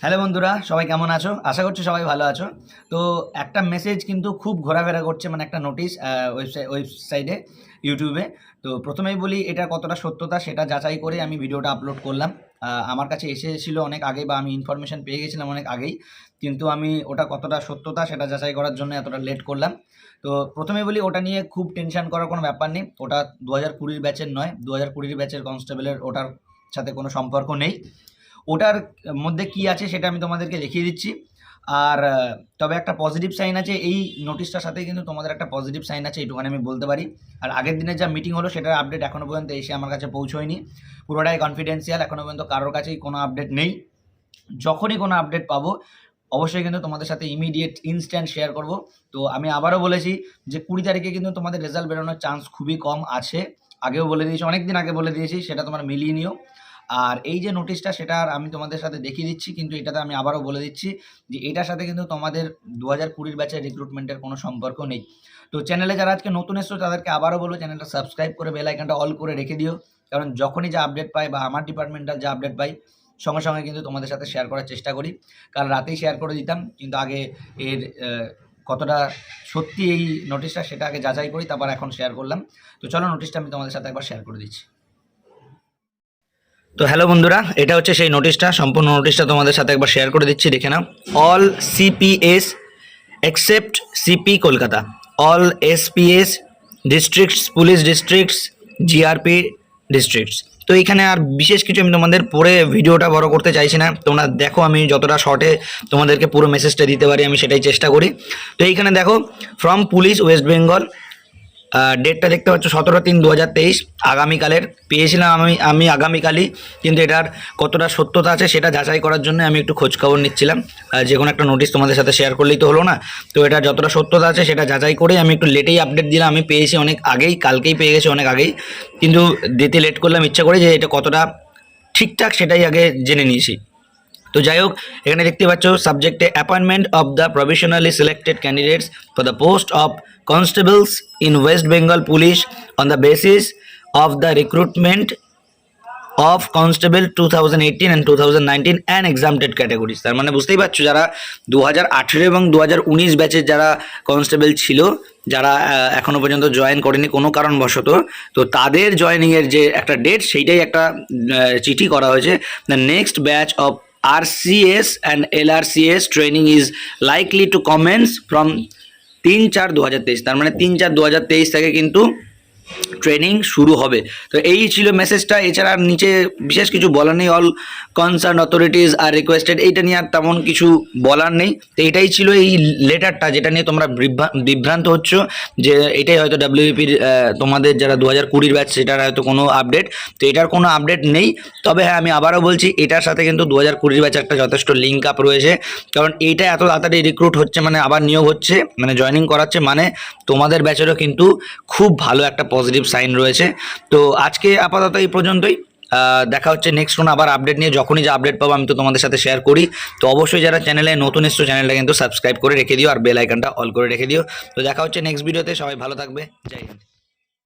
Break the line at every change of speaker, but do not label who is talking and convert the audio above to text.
Hello বন্ধুরা, সবাই কেমন আছো? আশা করছি সবাই ভালো আছো। তো একটা মেসেজ কিন্তু খুব ঘোরাফেরা করছে, মানে একটা নোটিশ ওয়েবসাইটে, ইউটিউবে। তো প্রথমেই বলি এটা কতটা সত্যতা সেটা যাচাই করে আমি ভিডিওটা আপলোড করলাম। আমার কাছে এসেছিল অনেক আগেই, বা আমি ইনফরমেশান পেয়ে গেছিলাম অনেক আগেই, কিন্তু আমি ওটা কতটা সত্যতা সেটা যাচাই করার জন্য এতটা লেট করলাম। তো প্রথমেই বলি ওটা নিয়ে খুব টেনশন করার কোনো ব্যাপার নেই। ওটা 2020 ব্যাচের নয়, 2020 ব্যাচের কনস্টেবলের ওটার সাথে কোনো সম্পর্ক নেই। ওটার মধ্যে কি আছে সেটা আমি তোমাদেরকে দেখিয়ে দিচ্ছি। আর তবে একটা পজিটিভ সাইন আছে, এই নোটিশটার সাথে কিন্তু তোমাদের একটা পজিটিভ সাইন আছে, এইটুখানি আমি বলতে পারি। আর আগের দিনের যা মিটিং হলো সেটার আপডেট এখনও পর্যন্ত এসে আমার কাছে পৌঁছয়নি, পুরোটাই কনফিডেন্সিয়াল, এখনও পর্যন্ত কারোর কাছেই কোনো আপডেট নেই। যখনই কোনো আপডেট পাবো অবশ্যই কিন্তু তোমাদের সাথে ইমিডিয়েট ইনস্ট্যান্ট শেয়ার করব। তো আমি আবারও বলেছি যে 20 তারিখে কিন্তু তোমাদের রেজাল্ট বেরোনোর চান্স খুবই কম আছে। আগেও বলে দিয়েছি, অনেক দিন আগে বলে দিয়েছি, সেটা তোমরা মিলিয়ে নিও। আর এই যে নোটিশটা সেটা আমি তোমাদের সাথে দেখিয়ে দিচ্ছি, কিন্তু এটাতে আমি আবারও বলে দিচ্ছি যে এটার সাথে কিন্তু তোমাদের 2020 ব্যাচের রিক্রুটমেন্টের কোনো সম্পর্ক নেই। তো চ্যানেলে যারা আজকে নতুন এসছো তাদেরকে আবারও বলবো চ্যানেলটা সাবস্ক্রাইব করে বেল আইকনটা অল করে রেখে দিও, কারণ যখনই যা আপডেট পাই বা আমার ডিপার্টমেন্টাল যা আপডেট পাই সঙ্গে সঙ্গে কিন্তু তোমাদের সাথে শেয়ার করার চেষ্টা করি। কাল রাতেই শেয়ার করে দিতাম, কিন্তু আগে এর কতটা সত্যি এই নোটিশটা সেটা আগে যাচাই করি, তারপর এখন শেয়ার করলাম। তো চলো নোটিশটা আমি তোমাদের সাথে একবার শেয়ার করে দিচ্ছি। তো হ্যালো বন্ধুরা, এটা হচ্ছে সেই নোটিশটা, সম্পূর্ণ নোটিশটা তোমাদের সাথে একবার শেয়ার করে দিচ্ছি, দেখে নাও। All CPs except CP Kolkata, all SPs districts, police districts, GRP districts. তো এইখানে আর বিশেষ কিছু আমি তোমাদের পড়ে ভিডিওটা বড় করতে চাইছি না, তোমরা দেখো আমি যতটা শর্টে তোমাদেরকে পুরো মেসেজটা দিতে পারি আমি সেটাই চেষ্টা করি। তো এইখানে দেখো, ফ্রম পুলিশ ওয়েস্ট বেঙ্গল, ডেটটা দেখতে পাচ্ছ 17/3/2023, আগামীকালের পেয়েছিলাম আমি আগামীকালই, কিন্তু এটার কতটা সত্যতা আছে সেটা যাচাই করার জন্য আমি একটু খোঁজখবর নিচ্ছিলাম। যে কোনো একটা নোটিশ তোমাদের সাথে শেয়ার করলেই তো হলো না, তো এটা যতটা সত্যতা আছে সেটা যাচাই করে আমি একটু লেটেই আপডেট দিলাম। আমি পেয়েছি অনেক আগেই, কালকেই পেয়ে গেছি অনেক আগেই, কিন্তু দিতে লেট করলাম ইচ্ছা করে, যে এটা কতটা ঠিকঠাক সেটাই আগে জেনে নিয়েছি। তো যাই হোক, এখানে দেখতে পাচ্ছ সাবজেক্টে appointment of the provisionally selected candidates for the post of constables in West Bengal police on the basis of the recruitment of constable 2018 and 2019 and exempted categories. তার মানে বুঝতেই পারছো, যারা 2018 এবং 2019 ব্যাচের যারা কনস্টেবল ছিল, যারা এখনও পর্যন্ত জয়েন করেনি কোনো কারণবশত, তো তাদের জয়েনিংয়ের যে একটা ডেট সেইটাই একটা চিঠি করা হয়েছে। The next batch of RCS and LRCS training is likely to commence from 3/4/2023। তার মানে 3/4/2023 থেকে কিন্তু ট্রেনিং শুরু হবে। তো এই ছিল মেসেজটা, এছাড়া আর নিচে বিশেষ কিছু বলার নেই। All concern authorities are requested, এইটা নিয়ে আর তেমন কিছু বলার নেই। তো এটাই ছিল এই লেটারটা, যেটা নিয়ে তোমরা বিভ্রান্ত হচ্ছ যে এটাই হয়তো WBPর তোমাদের যারা 2020 ব্যাচ সেটার হয়তো কোনো আপডেট। তো এটার কোনো আপডেট নেই। তবে হ্যাঁ, আমি আবারও বলছি এটার সাথে কিন্তু 2020 ব্যাচ একটা যথেষ্ট লিঙ্ক আপ রয়েছে, কারণ এইটা এত তাড়াতাড়ি রিক্রুট হচ্ছে, মানে আবার নিয়োগ হচ্ছে, মানে জয়েনিং করাচ্ছে, মানে তোমাদের ব্যাচেরও কিন্তু খুব ভালো একটা পজিটিভ সাইন রয়েছে। তো আজকে আপাতত এই পর্যন্তই, দেখা হচ্ছে নেক্সট কোনো আবার আপডেট নিয়ে। যখনই যা আপডেট পাবো আমি তো তোমাদের সাথে শেয়ার করি। তো অবশ্যই যারা চ্যানেলে নতুন এসছো চ্যানেলটা কিন্তু সাবস্ক্রাইব করে রেখে দিও আর বেল আইকনটা অল করে রেখে দিও। তো দেখা হচ্ছে নেক্সট ভিডিওতে, সবাই ভালো থাকবে, জয় হিন্দ।